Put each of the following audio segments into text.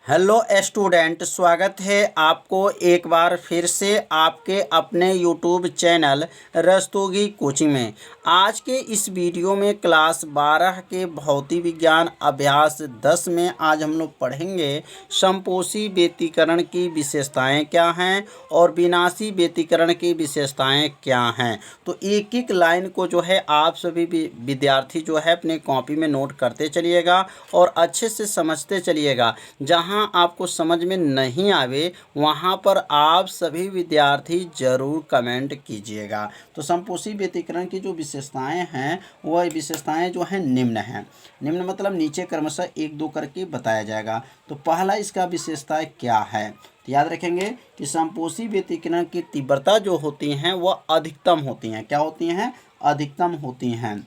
Hello student, स्वागत है आपको एक बार फिर से आपके अपने यूट्यूब चैनल रस्तोगी कोचिंग में। आज के इस वीडियो में क्लास 12 के भौतिक विज्ञान अभ्यास 10 में आज हम लोग पढ़ेंगे समपोषी व्यतिकरण की विशेषताएं क्या हैं और विनाशी व्यतिकरण की विशेषताएं क्या हैं। तो एक एक लाइन को जो है आप सभी विद्यार्थी जो है अपने कॉपी में नोट करते चलिएगा और अच्छे से समझते चलिएगा। जहाँ आपको समझ में नहीं आवे वहाँ पर आप सभी विद्यार्थी जरूर कमेंट कीजिएगा। तो समपोषी व्यतिकरण की जो विशेषताएं हैं वह विशेषताएं जो हैं निम्न हैं। निम्न मतलब नीचे क्रमशः एक दो करके बताया जाएगा। तो पहला इसका विशेषताएं क्या है, तो याद रखेंगे कि समपोषी व्यतिकरण की तीव्रता जो होती हैं वह अधिकतम होती हैं। क्या होती हैं? अधिकतम होती हैं।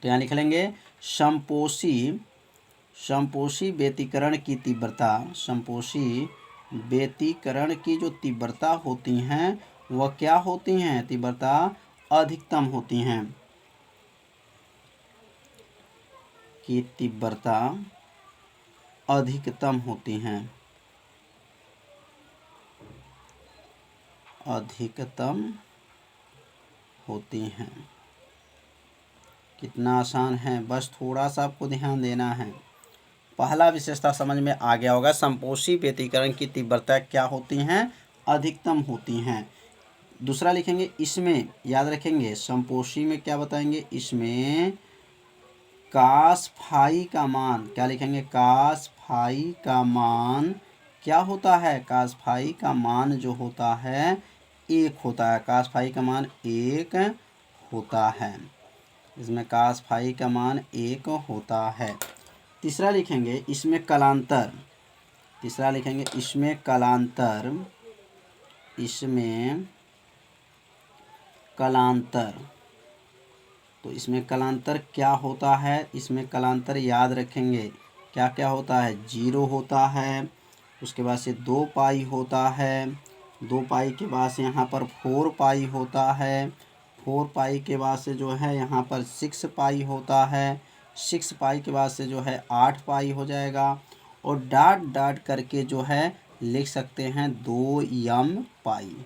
तो यहाँ लिख लेंगे समपोषी व्यतिकरण की तीव्रता, समपोषी व्यतिकरण की जो तीव्रता होती हैं वह क्या होती हैं? तीव्रता अधिकतम होती हैं। की तीव्रता अधिकतम होती हैं, अधिकतम होती हैं। कितना आसान है, बस थोड़ा सा आपको ध्यान देना है। पहला विशेषता समझ में आ गया होगा। समपोषी व्यतिकरण की तीव्रता क्या होती हैं? अधिकतम होती हैं। दूसरा लिखेंगे इसमें, याद रखेंगे समपोषी में क्या बताएंगे, इसमें कास फाई का मान, क्या लिखेंगे? कास फाई का मान क्या होता है? कास फाई का मान जो होता है 1 होता है। कास फाई का मान 1 होता है। इसमें कास फाई का मान 1 होता है। तीसरा लिखेंगे इसमें कलांतर, तीसरा लिखेंगे इसमें कलांतर, इसमें कलांतर। तो इसमें कलांतर क्या होता है? इसमें कलांतर याद रखेंगे क्या क्या होता है? 0 होता है, उसके बाद से 2 पाई होता है, 2 पाई के बाद से यहाँ पर 4 पाई होता है, 4 पाई के बाद से जो है यहाँ पर 6 पाई होता है, 6 पाई के बाद से जो है 8 पाई हो जाएगा और डाट डाट करके जो है लिख सकते हैं 2 यम पाई।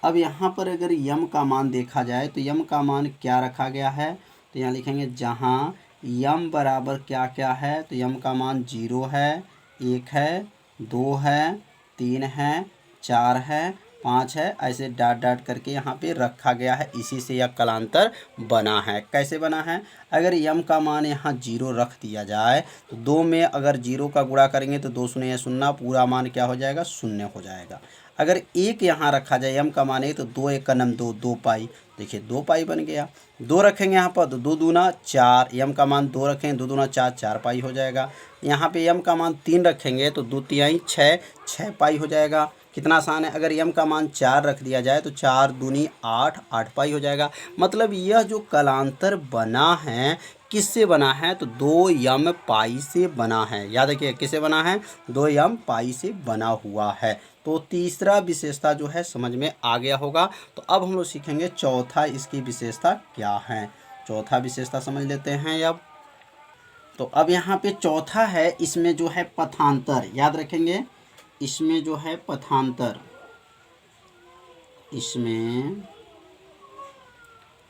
अब यहाँ पर अगर यम का मान देखा जाए तो यम का मान क्या रखा गया है? तो यहाँ लिखेंगे जहाँ यम बराबर क्या क्या है, तो यम का मान 0 है, 1 है, 2 है, 3 है, 4 है, 5 है, ऐसे डाट डाट करके यहाँ पे रखा गया है। इसी से यह कलांतर बना है। कैसे बना है? अगर यम का मान यहाँ 0 रख दिया जाए तो 2 में अगर 0 का गुणा करेंगे तो 2 शून्य 0, पूरा मान क्या हो जाएगा? 0 हो जाएगा। अगर 1 यहाँ रखा जाए, यम का मान 1, तो 2 1 का नम 2, 2 पाई, देखिए 2 पाई बन गया। 2 रखेंगे यहाँ पर तो 2 दूना 4, यम का मान 2 रखेंगे, 2 दूना 4, 4 पाई हो जाएगा। यहाँ पे यम का मान 3 रखेंगे तो 2 तिहाई 6, 6 पाई हो जाएगा। कितना आसान है। अगर यम का मान 4 रख दिया जाए तो 4 दूनी 8, 8 पाई हो जाएगा। मतलब यह जो कलांतर बना है किससे बना है? तो 2 यम पाई से बना है। याद रखिए किससे बना है? 2 यम पाई से बना हुआ है। तो तीसरा विशेषता जो है समझ में आ गया होगा। तो अब हम लोग सीखेंगे चौथा इसकी विशेषता क्या है। चौथा विशेषता समझ लेते हैं अब। तो अब यहाँ पे चौथा है, इसमें जो है पथांतर, याद रखेंगे इसमें जो है पथांतर, इसमें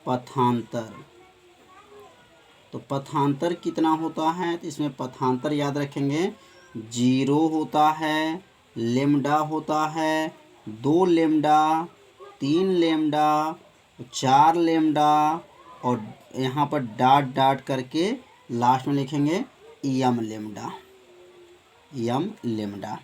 पथांतर। तो पथांतर कितना होता है? तो इसमें पथांतर याद रखेंगे 0 होता है, लेम्डा होता है, 2 लेम्डा, 3 लेम्डा, 4 लेम्डा और यहाँ पर डाट डाट करके लास्ट में लिखेंगे यम लेम्डा, यम लेम्डा।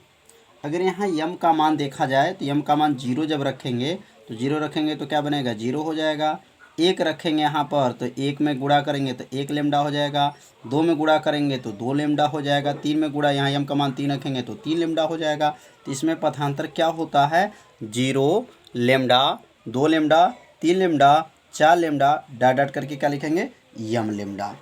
अगर यहाँ यम का मान देखा जाए तो यम का मान 0 जब रखेंगे तो 0 रखेंगे तो क्या बनेगा? 0 हो जाएगा। 1 रखेंगे यहाँ पर तो 1 में गुणा करेंगे तो 1 लेम्डा हो जाएगा, 2 में गुणा करेंगे तो 2 लेम्डा हो जाएगा, 3 में गुणा, यहाँ यम का मान 3 रखेंगे तो 3 लेम्डा हो जाएगा। तो इसमें पथांतर क्या होता है? 0 lambda, 2 lambda, 3 lambda, 4 lambda, dot dot करके क्या लिखेंगे? यम लेम्डा।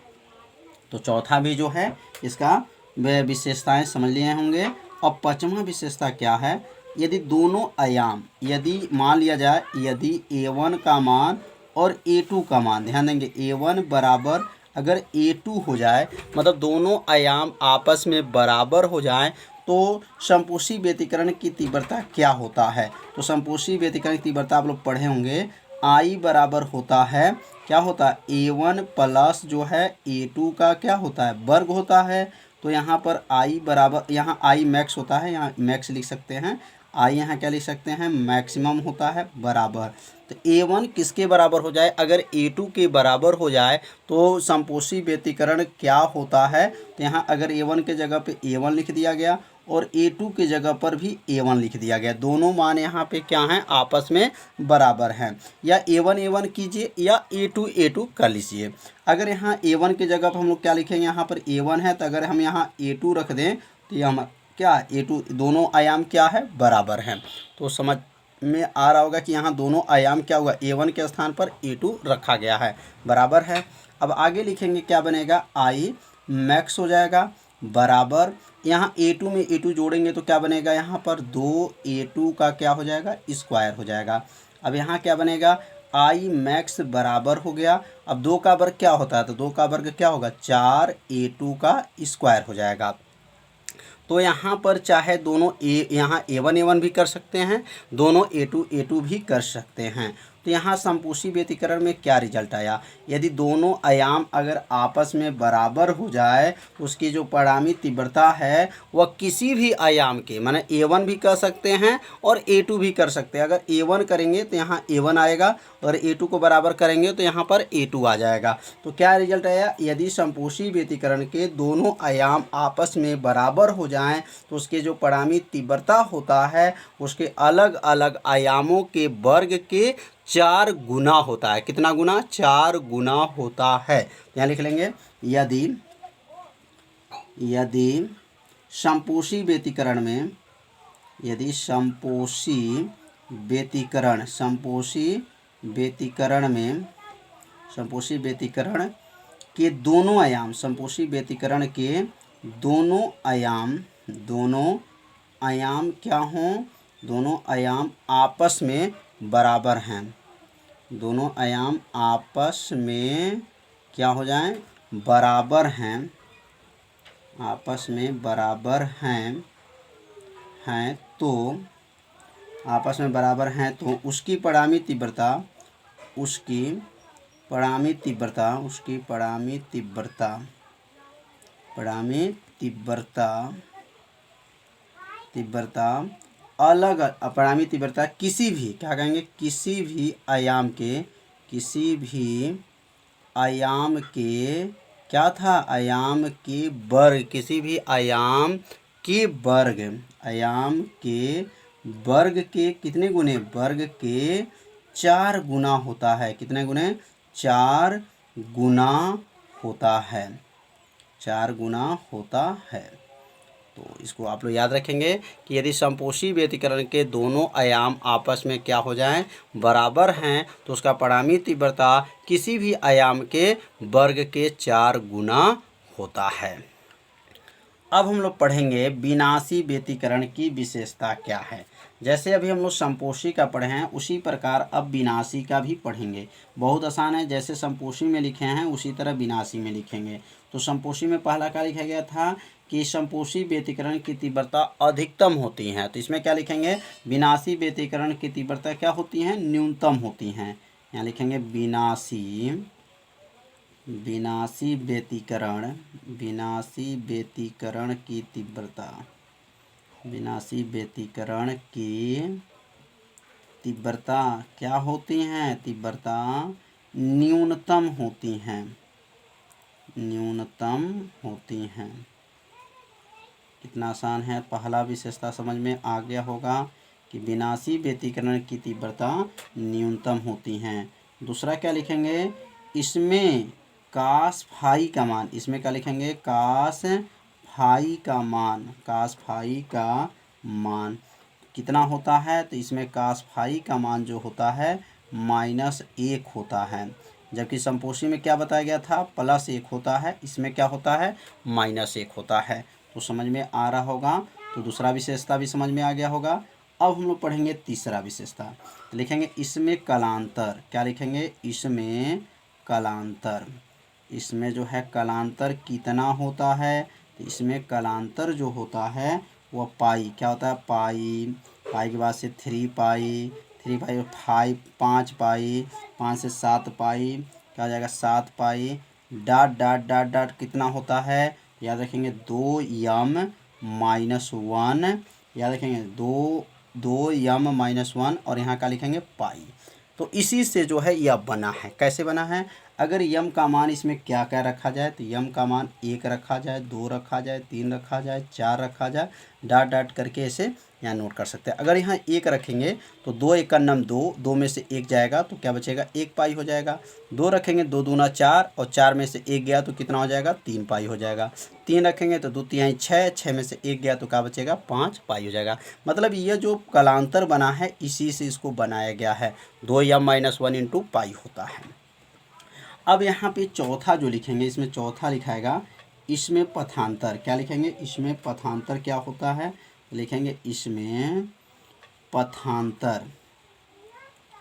तो चौथा भी जो है इसका वे विशेषताएं समझ लिए होंगे। अब पांचवा विशेषता क्या है? यदि दोनों आयाम, यदि मान लिया जाए यदि a1 का मान और a2 का मान, ध्यान देंगे a1 बराबर अगर a2 हो जाए, मतलब दोनों आयाम आपस में बराबर हो जाए तो समपोषी व्यतिकरण की तीव्रता क्या होता है? तो समपोषी व्यतिकरण की तीव्रता आप लोग पढ़े होंगे, I बराबर होता है, क्या होता है, A1 प्लस जो है A2 का क्या होता है, वर्ग होता है। तो यहाँ पर I बराबर, यहाँ I मैक्स होता है, यहाँ मैक्स लिख सकते हैं, I यहाँ क्या लिख सकते हैं, मैक्सिमम होता है, बराबर। तो A1 किसके बराबर हो जाए, अगर A2 के बराबर हो जाए तो समपोषी व्यतिकरण क्या होता है। तो यहाँ अगर A1 के जगह पे A1 लिख दिया गया और A2 की जगह पर भी A1 लिख दिया गया, दोनों मान यहाँ पे क्या हैं, आपस में बराबर हैं। या A1 A1 कीजिए या A2 A2 कर लीजिए। अगर यहाँ A1 की जगह पर हम लोग क्या लिखेंगे, यहाँ पर A1 है तो अगर हम यहाँ A2 रख दें तो ये हम क्या, A2, दोनों आयाम क्या है, बराबर हैं। तो समझ में आ रहा होगा कि यहाँ दोनों आयाम क्या हुआ, A1 के स्थान पर A2 रखा गया है, बराबर है। अब आगे लिखेंगे क्या बनेगा, I मैक्स हो जाएगा, बराबर, यहाँ A2 में A2 जोड़ेंगे तो क्या बनेगा, यहाँ पर 2A2 का क्या हो जाएगा, स्क्वायर हो जाएगा। अब यहाँ क्या बनेगा, I मैक्स बराबर हो गया। अब 2 का वर्ग क्या होता है, तो 2 का वर्ग क्या होगा, 4A2 का स्क्वायर हो जाएगा। तो यहाँ पर चाहे दोनों यहाँ A1 A1 भी कर सकते हैं, दोनों A2 A2 भी कर सकते हैं। तो यहाँ समपोषी व्यतिकरण में क्या रिजल्ट आया, यदि दोनों आयाम अगर आपस में बराबर हो जाए, उसकी जो परिणामी तीव्रता है वह किसी भी आयाम के, माने A1 भी कर सकते हैं और A2 भी कर सकते हैं। अगर A1 करेंगे तो यहाँ A1 आएगा और A2 को बराबर करेंगे तो यहाँ पर A2 आ जाएगा। तो क्या रिजल्ट आया, यदि समपोषी व्यतिकरण के दोनों आयाम आपस में बराबर हो जाएं तो उसके जो परिणामी तीव्रता होता है उसके अलग अलग आयामों के वर्ग के 4 गुना होता है। कितना गुना, 4 गुना होता है। यहाँ लिख लेंगे, यदि समपोषी व्यतिकरण में, यदि समपोषी व्यतिकरण के दोनों आयाम, समपोषी व्यतिकरण के दोनों आयाम क्या हों, दोनों आयाम आपस में बराबर हैं, दोनों आयाम आपस में क्या हो जाएं, बराबर हैं, आपस में बराबर हैं तो आपस में बराबर हैं तो उसकी परिणामी तीव्रता किसी भी, क्या कहेंगे, किसी भी आयाम के क्या था, आयाम के वर्ग, किसी भी आयाम के वर्ग के कितने गुने, वर्ग के 4 गुना होता है। कितने गुने, 4 गुना होता है, 4 गुना होता है। तो इसको आप लोग याद रखेंगे कि यदि समपोषी व्यतिकरण के दोनों आयाम आपस में क्या हो जाएं, बराबर हैं तो उसका परिणामी तीव्रता किसी भी आयाम के वर्ग के 4 गुना होता है। अब हम लोग पढ़ेंगे विनाशी व्यतिकरण की विशेषता क्या है। जैसे अभी हम लोग समपोषी का पढ़े हैं उसी प्रकार अब विनाशी का भी पढ़ेंगे। बहुत आसान है, जैसे समपोषी में लिखे हैं उसी तरह विनाशी में लिखेंगे। तो समपोषी में पहला क्या लिखा गया था कि समपोषी व्यतिकरण की तीव्रता अधिकतम होती है। तो इसमें क्या लिखेंगे, विनाशी व्यतिकरण की तीव्रता क्या होती है, न्यूनतम होती हैं। यहाँ लिखेंगे विनाशी व्यतिकरण की तीव्रता, विनाशी व्यतिकरण की तीव्रता क्या होती हैं, तीव्रता न्यूनतम होती हैं। कितना आसान है, पहला विशेषता समझ में आ गया होगा कि विनाशी व्यतिकरण की तीव्रता न्यूनतम होती हैं। दूसरा क्या लिखेंगे, इसमें कास फाई का मान, इसमें क्या लिखेंगे, कास फाई का मान कितना होता है, तो इसमें कास फाई का मान जो होता है -1 होता है। जबकि समपोषी में क्या बताया गया था, +1 होता है, इसमें क्या होता है, -1 होता है। तो समझ में आ रहा होगा। तो दूसरा विशेषता भी समझ में आ गया होगा। अब हम लोग पढ़ेंगे तीसरा विशेषता, लिखेंगे इसमें कलांतर। क्या लिखेंगे, इसमें कलांतर। इसमें जो है कलांतर कितना होता है, तो इसमें कलांतर जो होता है वो पाई क्या होता है, पाई। पाई के बाद से 3 पाई, 3 पाई 5, 5 पाई, 5 से 7 पाई, क्या हो जाएगा 7 पाई। डॉट डॉट डॉट डॉट कितना होता है, याद रखेंगे 2m-1, याद रखेंगे 2m-1 और यहाँ का लिखेंगे पाई। तो इसी से जो है यह बना है। कैसे बना है, अगर यम का मान इसमें क्या क्या रखा जाए, तो यम का मान 1 रखा जाए, 2 रखा जाए, 3 रखा जाए, 4 रखा जाए, डॉट डॉट करके इसे यहाँ नोट कर सकते हैं। अगर यहाँ 1 रखेंगे तो 2 1 का नम 2, 2 में से 1 जाएगा तो क्या बचेगा, 1 पाई हो जाएगा। 2 रखेंगे 2 दूना 4 और 4 में से 1 गया तो कितना हो जाएगा, 3 पाई हो जाएगा। 3 रखेंगे तो 2 तिहाई 6, 6 में से 1 गया तो क्या बचेगा, 5 पाई हो जाएगा। मतलब ये जो कलांतर बना है इसी से इसको बनाया गया है। 2m-1 इंटू पाई होता है। अब यहाँ पे चौथा जो लिखेंगे, इसमें चौथा लिखाएगा इसमें पथांतर। क्या लिखेंगे, इसमें पथांतर क्या होता है, लिखेंगे इसमें पथांतर।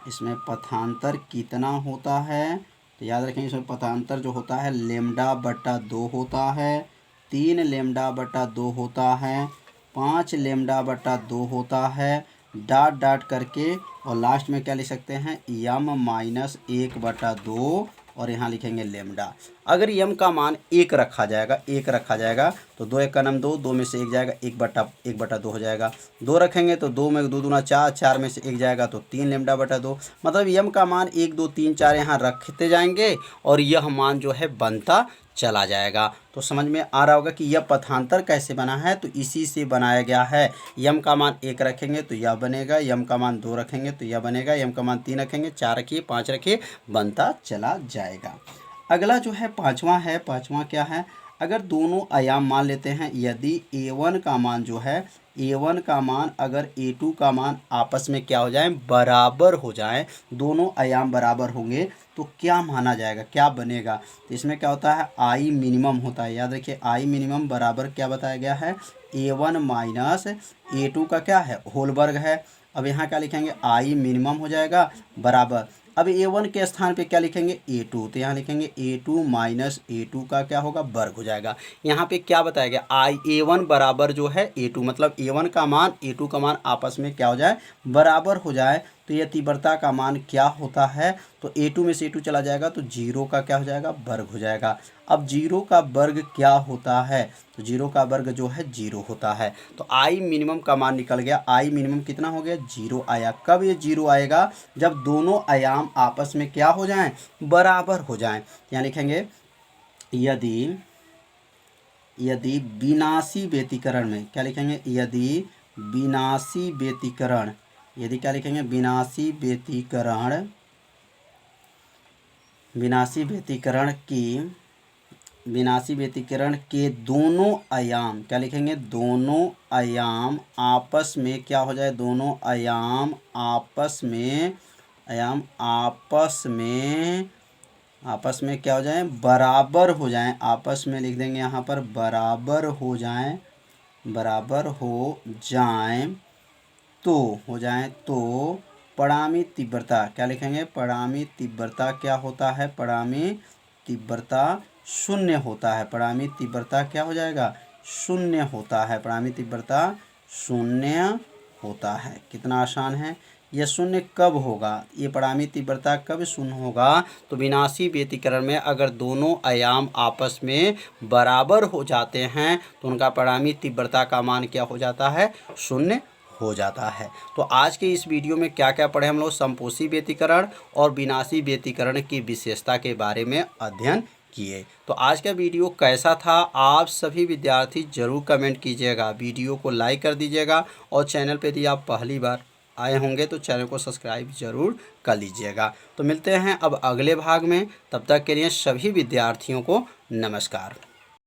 इसमें पथांतर कितना होता है, तो याद रखेंगे इसमें पथांतर जो होता है λ/2 होता है, 3 λ/2 होता है, 5 λ/2 होता है, डॉट डॉट करके और लास्ट में क्या लिख सकते हैं, m-1/2 और यहाँ लिखेंगे लेमडा। अगर यम का मान 1 रखा जाएगा, 1 रखा जाएगा तो 2 1 का नम 2, 2 में से 1 जाएगा, 1/2 हो जाएगा। 2 रखेंगे तो 2 में 2 दूना 4, 4 में से 1 जाएगा तो 3 λ/2। मतलब यम का मान 1 2 3 4 यहाँ रखते जाएंगे और यह मान जो है बनता चला जाएगा। तो समझ में आ रहा होगा कि यह पथांतर कैसे बना है, तो इसी से बनाया गया है। यम का मान 1 रखेंगे तो यह बनेगा, यम का मान 2 रखेंगे तो यह बनेगा, यम का मान 3 रखेंगे, 4 रखिए, 5 रखिए, बनता चला जाएगा। अगला जो है पाँचवां है, पाँचवां क्या है, अगर दोनों आयाम मान लेते हैं, यदि a1 का मान जो है, a1 का मान अगर a2 का मान आपस में क्या हो जाए, बराबर हो जाए, दोनों आयाम बराबर होंगे तो क्या माना जाएगा, क्या बनेगा, तो इसमें क्या होता है, आई मिनिमम होता है। याद रखिए आई मिनिमम बराबर क्या बताया गया है, a1 माइनस a2 का क्या है, होल वर्ग है। अब यहाँ क्या लिखेंगे, आई मिनिमम हो जाएगा बराबर, अब a1 के स्थान पे क्या लिखेंगे, a2, तो यहाँ लिखेंगे a2 माइनस a2 का क्या होगा, वर्ग हो जाएगा। यहाँ पे क्या बताया गया, a1 बराबर जो है a2, मतलब a1 का मान a2 का मान आपस में क्या हो जाए, बराबर हो जाए। तो यह तीव्रता का मान क्या होता है, तो a2 में से a2 चला जाएगा तो 0 का क्या हो जाएगा, वर्ग हो जाएगा। अब 0 का वर्ग क्या होता है, तो 0 का वर्ग जो है 0 होता है। तो आई मिनिमम का मान निकल गया, आई मिनिमम कितना हो गया, 0 आया। कब ये 0 आएगा, जब दोनों आयाम आपस में क्या हो जाएं, बराबर हो जाएं। यहाँ लिखेंगे यदि विनाशी व्यतिकरण में, क्या लिखेंगे, यदि विनाशी व्यतिकरण, यदि क्या लिखेंगे, विनाशी व्यतिकरण के दोनों आयाम, क्या लिखेंगे, दोनों आयाम आपस में क्या हो जाए, दोनों आयाम आपस में क्या हो जाए, बराबर हो जाएं। आपस में लिख देंगे यहाँ पर, बराबर हो जाएं तो परिणामी तीव्रता, क्या लिखेंगे, परिणामी तीव्रता क्या होता है, परिणामी तीव्रता 0 होता है। परिणामी तीव्रता क्या हो जाएगा, 0 होता है। परिणामी तीव्रता 0 होता है। कितना आसान है। यह 0 कब होगा, ये परिणामी तीव्रता कब 0 होगा, तो विनाशी व्यतिकरण में अगर दोनों आयाम आपस में बराबर हो जाते हैं तो उनका परिणामी तीव्रता का मान क्या हो जाता है, 0 हो जाता है। तो आज के इस वीडियो में क्या क्या पढ़े हम लोग, समपोषी व्यतिकरण और विनाशी व्यतिकरण की विशेषता के बारे में अध्ययन किए। तो आज का वीडियो कैसा था, आप सभी विद्यार्थी जरूर कमेंट कीजिएगा, वीडियो को लाइक कर दीजिएगा और चैनल पे यदि आप पहली बार आए होंगे तो चैनल को सब्सक्राइब जरूर कर लीजिएगा। तो मिलते हैं अब अगले भाग में, तब तक के लिए सभी विद्यार्थियों को नमस्कार।